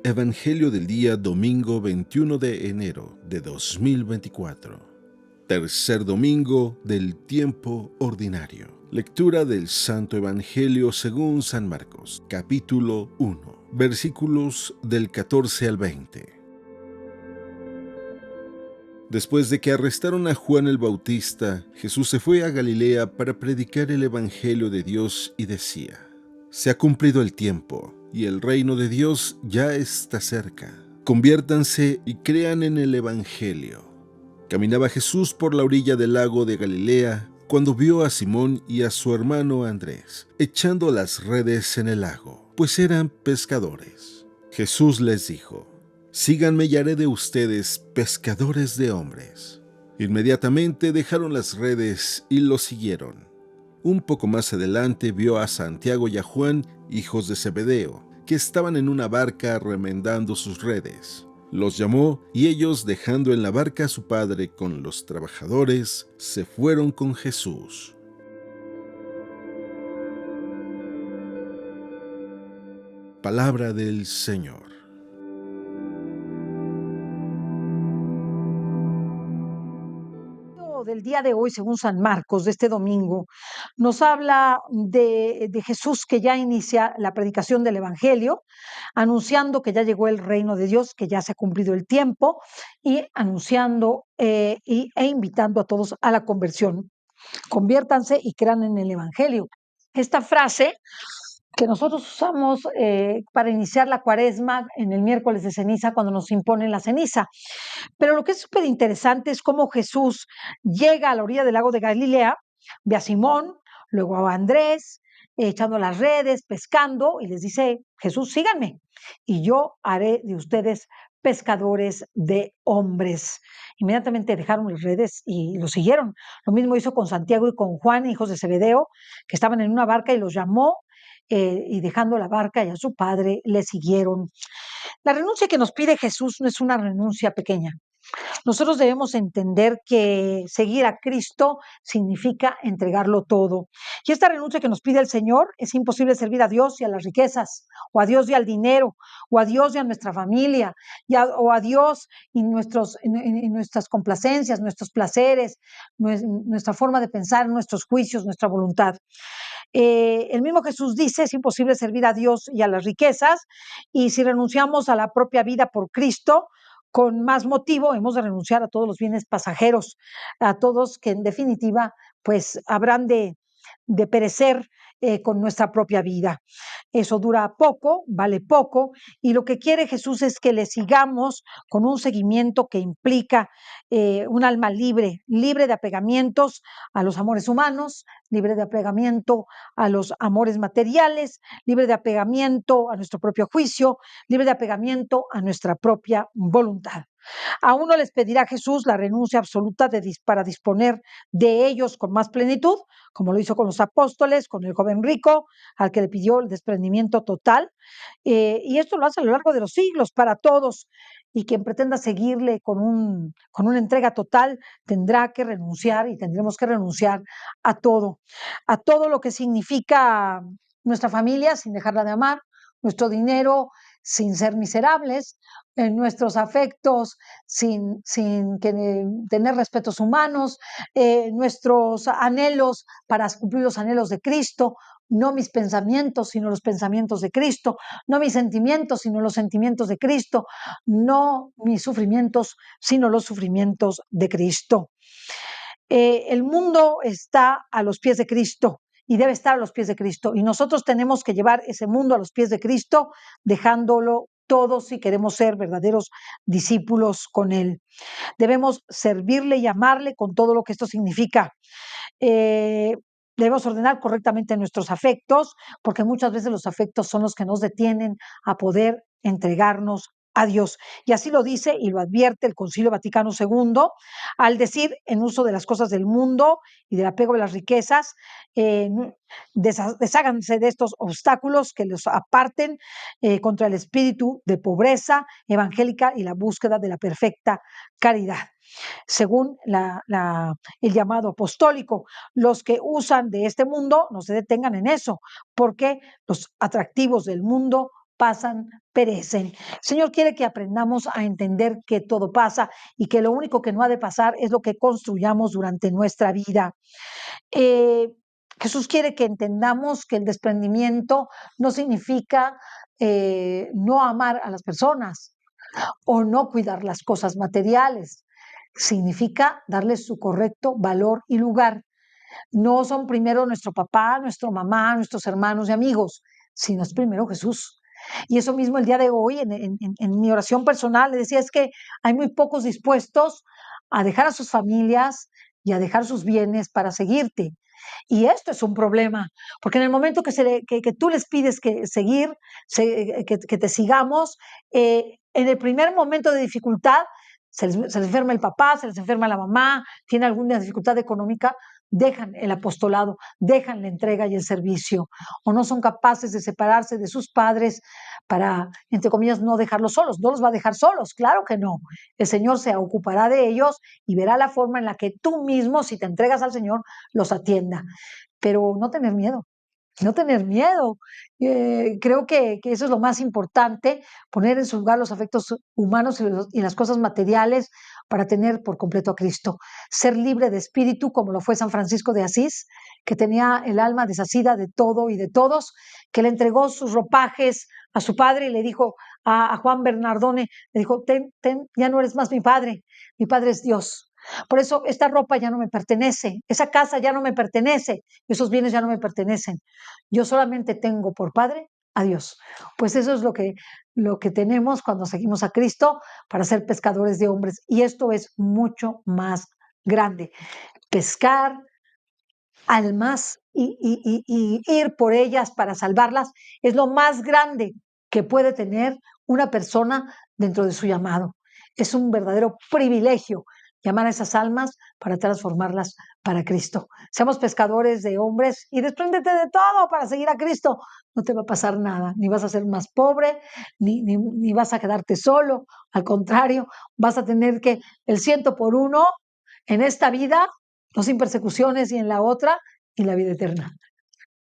Evangelio del día domingo 21 de enero de 2024. Tercer domingo del tiempo ordinario. Lectura del Santo Evangelio según San Marcos, capítulo 1, versículos del 14 al 20. Después de que arrestaron a Juan el Bautista, Jesús se fue a Galilea para predicar el Evangelio de Dios y decía: Se ha cumplido el tiempo, y el reino de Dios ya está cerca. Conviértanse y crean en el Evangelio. Caminaba Jesús por la orilla del lago de Galilea cuando vio a Simón y a su hermano Andrés echando las redes en el lago, pues eran pescadores. Jesús les dijo: Síganme y haré de ustedes pescadores de hombres. Inmediatamente dejaron las redes y lo siguieron. Un poco más adelante vio a Santiago y a Juan, hijos de Zebedeo, que estaban en una barca remendando sus redes. Los llamó y ellos, dejando en la barca a su padre con los trabajadores, se fueron con Jesús. Palabra del Señor. Del día de hoy, según San Marcos, de este domingo, nos habla de Jesús que ya inicia la predicación del Evangelio, anunciando que ya llegó el reino de Dios, que ya se ha cumplido el tiempo, y anunciando e invitando a todos a la conversión. Conviértanse y crean en el Evangelio. Esta frase que nosotros usamos para iniciar la cuaresma en el miércoles de ceniza, cuando nos imponen la ceniza. Pero lo que es súper interesante es cómo Jesús llega a la orilla del lago de Galilea, ve a Simón, luego a Andrés, echando las redes, pescando, y les dice: Jesús, síganme, y yo haré de ustedes pescadores de hombres. Inmediatamente dejaron las redes y lo siguieron. Lo mismo hizo con Santiago y con Juan, hijos de Zebedeo, que estaban en una barca, y los llamó, y dejando la barca y a su padre le siguieron. La renuncia que nos pide Jesús no es una renuncia pequeña. Nosotros debemos entender que seguir a Cristo significa entregarlo todo. Y esta renuncia que nos pide el Señor: es imposible servir a Dios y a las riquezas, o a Dios y al dinero, o a Dios y a nuestra familia, o a Dios y nuestras complacencias, nuestros placeres, nuestra forma de pensar, nuestros juicios, nuestra voluntad. El mismo Jesús dice: es imposible servir a Dios y a las riquezas, y si renunciamos a la propia vida por Cristo, con más motivo hemos de renunciar a todos los bienes pasajeros, a todos que en definitiva pues habrán de perecer con nuestra propia vida. Eso dura poco, vale poco, y lo que quiere Jesús es que le sigamos con un seguimiento que implica un alma libre, libre de apegamientos a los amores humanos, libre de apegamiento a los amores materiales, libre de apegamiento a nuestro propio juicio, libre de apegamiento a nuestra propia voluntad. A uno les pedirá Jesús la renuncia absoluta para disponer de ellos con más plenitud, como lo hizo con los apóstoles, con el joven rico, al que le pidió el desprendimiento total. Y esto lo hace a lo largo de los siglos para todos. Y quien pretenda seguirle con una entrega total tendrá que renunciar, y tendremos que renunciar a todo lo que significa nuestra familia sin dejarla de amar, nuestro dinero sin ser miserables, en nuestros afectos sin tener respetos humanos, nuestros anhelos para cumplir los anhelos de Cristo, no mis pensamientos, sino los pensamientos de Cristo, no mis sentimientos, sino los sentimientos de Cristo, no mis sufrimientos, sino los sufrimientos de Cristo. El mundo está a los pies de Cristo y debe estar a los pies de Cristo, y nosotros tenemos que llevar ese mundo a los pies de Cristo, dejándolo todo si queremos ser verdaderos discípulos con Él. Debemos servirle y amarle con todo lo que esto significa. Eh, Debemos ordenar correctamente nuestros afectos, porque muchas veces los afectos son los que nos detienen a poder entregarnos a Dios. Y así lo dice y lo advierte el Concilio Vaticano II, al decir: en uso de las cosas del mundo y del apego de las riquezas, eh, desháganse de estos obstáculos que los aparten contra el espíritu de pobreza evangélica y la búsqueda de la perfecta caridad. Según el llamado apostólico, los que usan de este mundo no se detengan en eso, porque los atractivos del mundo pasan, perecen. El Señor quiere que aprendamos a entender que todo pasa y que lo único que no ha de pasar es lo que construyamos durante nuestra vida. Eh, Jesús quiere que entendamos que el desprendimiento no significa no amar a las personas o no cuidar las cosas materiales. Significa darles su correcto valor y lugar. No son primero nuestro papá, nuestra mamá, nuestros hermanos y amigos, sino es primero Jesús. Y eso mismo el día de hoy, en mi oración personal, le decía, es que hay muy pocos dispuestos a dejar a sus familias y a dejar sus bienes para seguirte. Y esto es un problema, porque en el momento que tú les pides que te sigamos, en el primer momento de dificultad, se les enferma el papá, se les enferma la mamá, tiene alguna dificultad económica, dejan el apostolado, dejan la entrega y el servicio, o no son capaces de separarse de sus padres para, entre comillas, no dejarlos solos. No los va a dejar solos, claro que no. El Señor se ocupará de ellos y verá la forma en la que tú mismo, si te entregas al Señor, los atienda. Pero no tener miedo, no tener miedo. Creo que eso es lo más importante, poner en su lugar los afectos humanos y las cosas materiales para tener por completo a Cristo. Ser libre de espíritu, como lo fue San Francisco de Asís, que tenía el alma desasida de todo y de todos, que le entregó sus ropajes a su padre y le dijo a Juan Bernardone, le dijo, ten, ya no eres más mi padre es Dios. Por eso esta ropa ya no me pertenece, esa casa ya no me pertenece, esos bienes ya no me pertenecen. Yo solamente tengo por Padre a Dios. Pues eso es lo que tenemos cuando seguimos a Cristo para ser pescadores de hombres. Y esto es mucho más grande. Pescar almas y ir por ellas para salvarlas es lo más grande que puede tener una persona dentro de su llamado. Es un verdadero privilegio llamar a esas almas para transformarlas para Cristo. Seamos pescadores de hombres y despréndete de todo para seguir a Cristo. No te va a pasar nada, ni vas a ser más pobre, ni vas a quedarte solo. Al contrario, vas a tener que el 100 por 1 en esta vida, no sin persecuciones y en la otra, y la vida eterna.